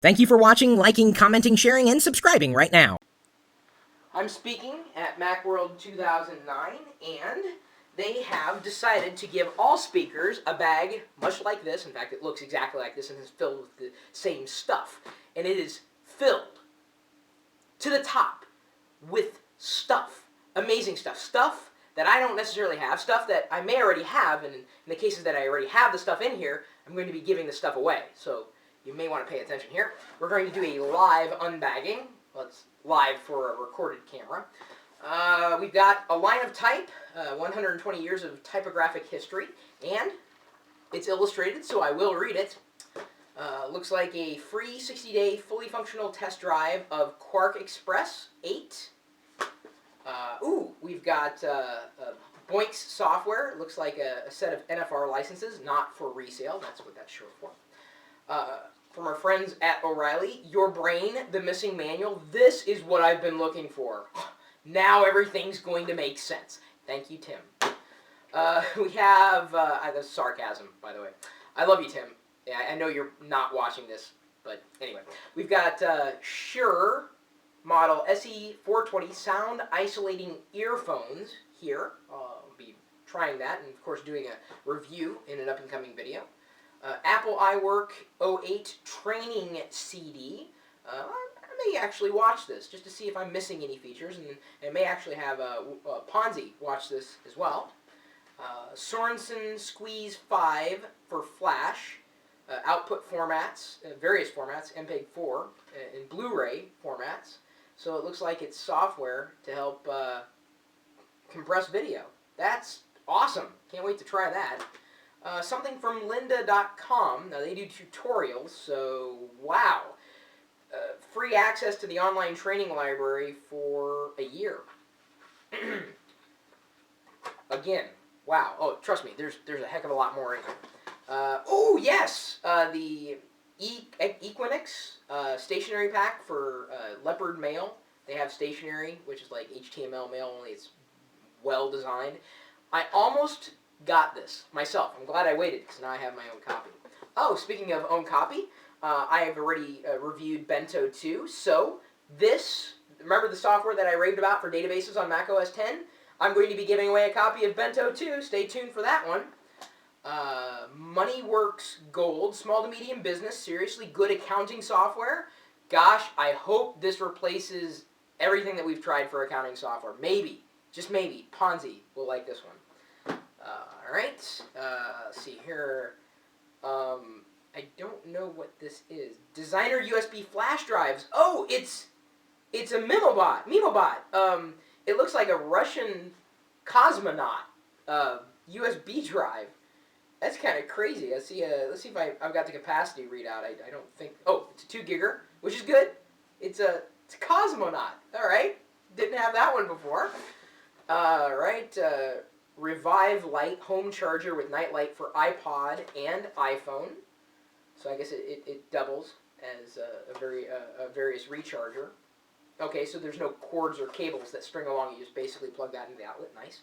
Thank you for watching, liking, commenting, sharing, and subscribing right now. I'm speaking at Macworld 2009, and they have decided to give all speakers a bag much like this. In fact, it looks exactly like this and is filled with the same stuff. And it is filled to the top with stuff. Amazing stuff. Stuff that I don't necessarily have. Stuff that I may already have, and in the cases that I already have the stuff in here, I'm going to be giving the stuff away. So you may want to pay attention here. We're going to do a live unbagging. Well, it's live for a recorded camera. We've got a line of type, 120 years of typographic history, and it's illustrated, so I will read it. Looks like a free 60-day fully functional test drive of Quark Express 8. We've got Boinks software. Looks like a set of NFR licenses, not for resale. That's what that's short for. From our friends at O'Reilly, Your Brain, the Missing Manual. This is what I've been looking for. Now everything's going to make sense. Thank you, Tim. We have, that's sarcasm, by the way. I love you, Tim. Yeah, I know you're not watching this, but anyway. We've got Shure model SE420 sound isolating earphones here. I'll be trying that and, of course, doing a review in an up-and-coming video. Apple iWork 08 training CD. I may actually watch this just to see if I'm missing any features, and I may actually have Ponzi watch this as well. Sorensen Squeeze 5 for Flash. Output formats, various formats, MPEG-4, and Blu-ray formats. So it looks like it's software to help compress video. That's awesome. Can't wait to try that. Something from lynda.com. Now, they do tutorials, so wow. Free access to the online training library for a year. Again, wow. Oh, trust me, there's a heck of a lot more in here. Oh, yes! The Equinix stationery pack for Leopard mail. They have stationery, which is like HTML mail, only it's well designed. I almost got this myself. I'm glad I waited, because now I have my own copy. Oh, speaking of own copy, I have already reviewed Bento 2. So this, remember the software that I raved about for databases on Mac OS X? I'm going to be giving away a copy of Bento 2. Stay tuned for that one. MoneyWorks Gold, small to medium business, seriously good accounting software. Gosh, I hope this replaces everything that we've tried for accounting software. Maybe, just maybe, Ponzi will like this one. Alright, let's see here. I don't know what this is. Designer USB flash drives. Oh, it's a Memobot. It looks like a Russian cosmonaut USB drive. That's kind of crazy. Let's see if I've got the capacity readout. I don't think. Oh, it's a 2 giger, which is good. It's a cosmonaut. All right, didn't have that one before. All right, Revive Light home charger with night light for iPod and iPhone. So I guess it doubles as a various recharger. Okay, so there's no cords or cables that string along. You just basically plug that into the outlet. Nice.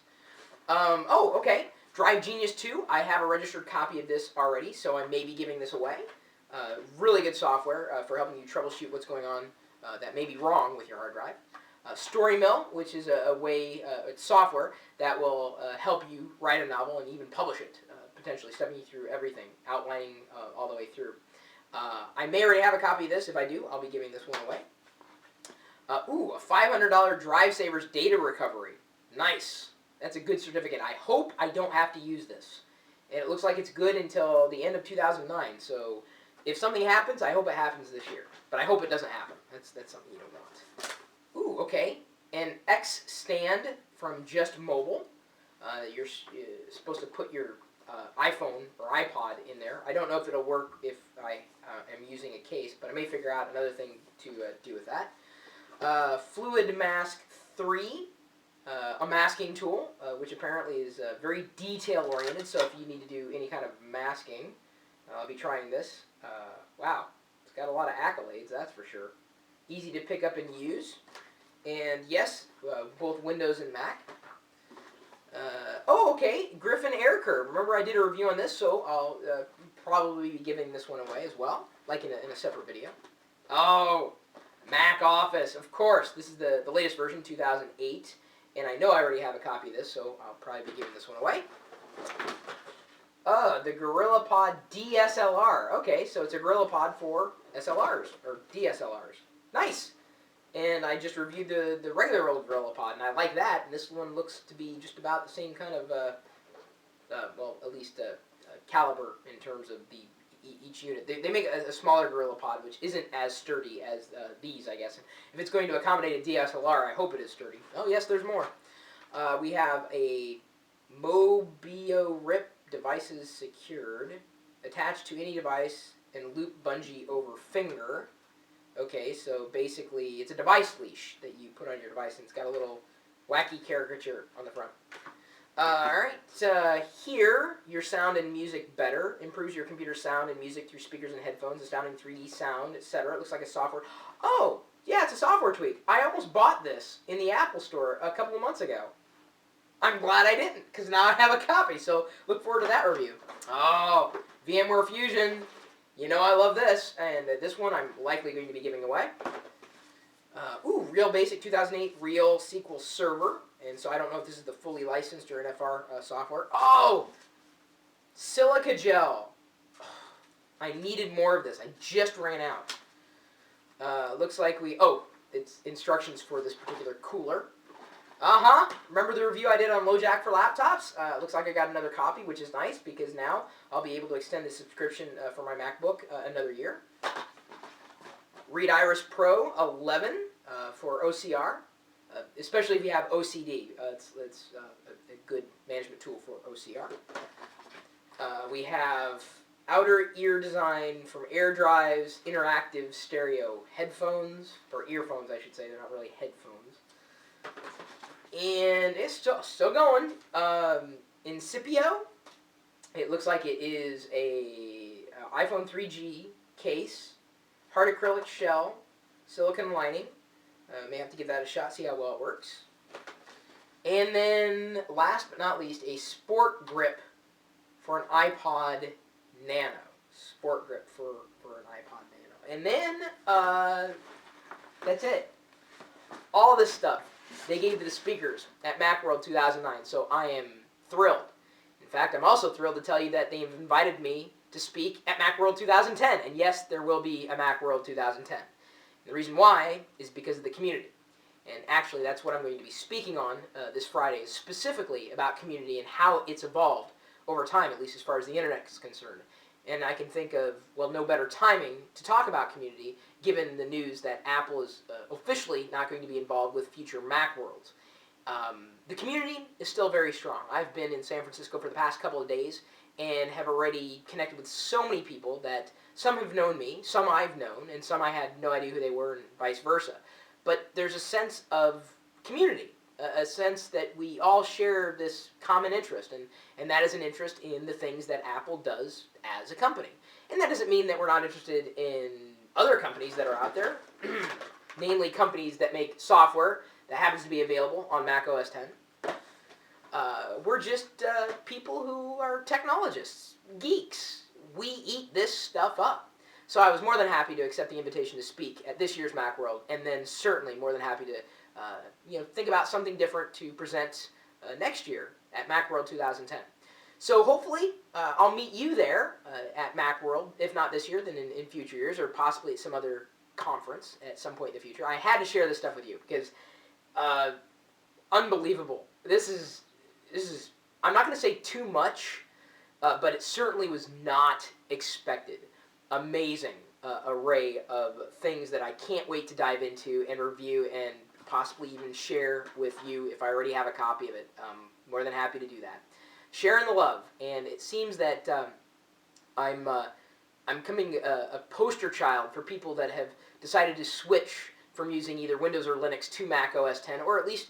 Oh, okay. Drive Genius 2. I have a registered copy of this already, so I may be giving this away. Really good software for helping you troubleshoot what's going on that may be wrong with your hard drive. StoryMill, which is it's software that will help you write a novel and even publish it, potentially stepping you through everything, outlining all the way through. I may already have a copy of this. If I do, I'll be giving this one away. A $500 Drive Savers data recovery. Nice. That's a good certificate. I hope I don't have to use this. And it looks like it's good until the end of 2009. So if something happens, I hope it happens this year. But I hope it doesn't happen. That's something you don't want. Ooh, okay. An X stand from Just Mobile. You're supposed to put your iPhone or iPod in there. I don't know if it'll work if I am using a case, but I may figure out another thing to do with that. Fluid Mask 3. A masking tool, which apparently is very detail-oriented, so if you need to do any kind of masking, I'll be trying this. Wow, it's got a lot of accolades, that's for sure. Easy to pick up and use. And yes, both Windows and Mac. Oh, okay, Griffin Air Curve. Remember I did a review on this, so I'll probably be giving this one away as well, like in a separate video. Oh, Mac Office, of course. This is the latest version, 2008. And I know I already have a copy of this, so I'll probably be giving this one away. The GorillaPod DSLR. Okay, so it's a GorillaPod for SLRs, or DSLRs. Nice! And I just reviewed the regular old GorillaPod, and I like that. And this one looks to be just about the same kind of, well, at least caliber in terms of each unit. They make a smaller GorillaPod, which isn't as sturdy as these, I guess. And if it's going to accommodate a DSLR, I hope it is sturdy. Oh, yes, there's more. We have a Mobio Rip devices secured, attached to any device and loop bungee over finger. Okay, so basically it's a device leash that you put on your device, and it's got a little wacky caricature on the front. Alright, here, your sound and music better. Improves your computer sound and music through speakers and headphones, astounding 3D sound, etc. It looks like a software. Oh, yeah, it's a software tweak. I almost bought this in the Apple Store a couple of months ago. I'm glad I didn't, because now I have a copy, so look forward to that review. Oh, VMware Fusion. You know I love this, and this one I'm likely going to be giving away. Real Basic 2008 Real SQL Server, and so I don't know if this is the fully licensed or NFR software. Oh, silica gel. I needed more of this. I just ran out. Looks like it's instructions for this particular cooler. Remember the review I did on LoJack for laptops? Looks like I got another copy, which is nice because now I'll be able to extend the subscription for my MacBook another year. Read Iris Pro 11 for OCR, especially if you have OCD. It's a good management tool for OCR. We have outer ear design from AirDrive's interactive stereo headphones, or earphones I should say, they're not really headphones. And it's still going. Incipio, it looks like it is a iPhone 3G case, hard acrylic shell, silicone lining. May have to give that a shot, see how well it works. And then, last but not least, a sport grip for an iPod Nano. Sport grip for an iPod Nano. And then, that's it. All this stuff they gave to the speakers at Macworld 2009, so I am thrilled. In fact, I'm also thrilled to tell you that they've invited me to speak at Macworld 2010, and yes, there will be a Macworld 2010. And the reason why is because of the community. And actually, that's what I'm going to be speaking on this Friday, is specifically about community and how it's evolved over time, at least as far as the internet is concerned. And I can think of, well, no better timing to talk about community, given the news that Apple is officially not going to be involved with future Macworlds. The community is still very strong. I've been in San Francisco for the past couple of days and have already connected with so many people that some have known me, some I've known, and some I had no idea who they were, and vice versa. But there's a sense of community, a sense that we all share this common interest, and that is an interest in the things that Apple does as a company. And that doesn't mean that we're not interested in other companies that are out there, namely companies that make software that happens to be available on Mac OS X. We're just people who are technologists, geeks. We eat this stuff up. So I was more than happy to accept the invitation to speak at this year's Macworld, and then certainly more than happy to think about something different to present next year at Macworld 2010. So hopefully I'll meet you there at Macworld, if not this year, then in future years, or possibly at some other conference at some point in the future. I had to share this stuff with you because unbelievable. This is I'm not going to say too much, but it certainly was not expected. Amazing array of things that I can't wait to dive into and review and possibly even share with you if I already have a copy of it. More than happy to do that. Sharing the love, and it seems that I'm becoming a poster child for people that have decided to switch from using either Windows or Linux to Mac OS X, or at least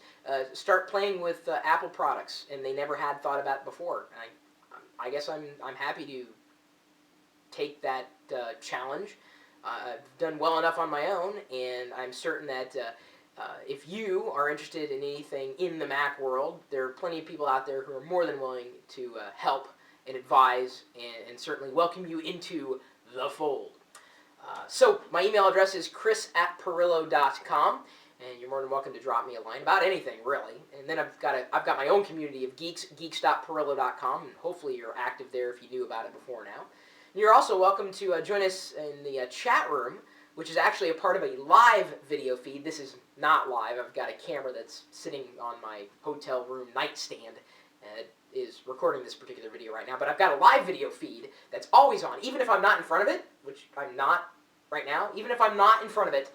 start playing with Apple products, and they never had thought about it before. And I guess I'm happy to take that challenge. I've done well enough on my own, and I'm certain that if you are interested in anything in the Mac world, there are plenty of people out there who are more than willing to help and advise and certainly welcome you into the fold. So my email address is chris@pirillo.com, and you're more than welcome to drop me a line about anything, really. And then I've got my own community of geeks, geeks.pirillo.com, and hopefully you're active there if you knew about it before now. And you're also welcome to join us in the chat room, which is actually a part of a live video feed. This is not live. I've got a camera that's sitting on my hotel room nightstand and is recording this particular video right now. But I've got a live video feed that's always on, even if I'm not in front of it, which I'm not right now. Even if I'm not in front of it,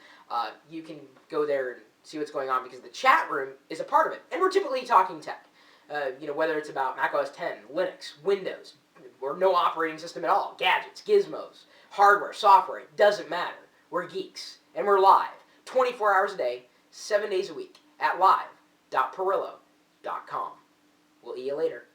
you can go there and see what's going on because the chat room is a part of it. And we're typically talking tech. Whether it's about Mac OS X, Linux, Windows, or no operating system at all, gadgets, gizmos, hardware, software, it doesn't matter. We're geeks, and we're live, 24 hours a day, 7 days a week, at live.pirillo.com. We'll see you later.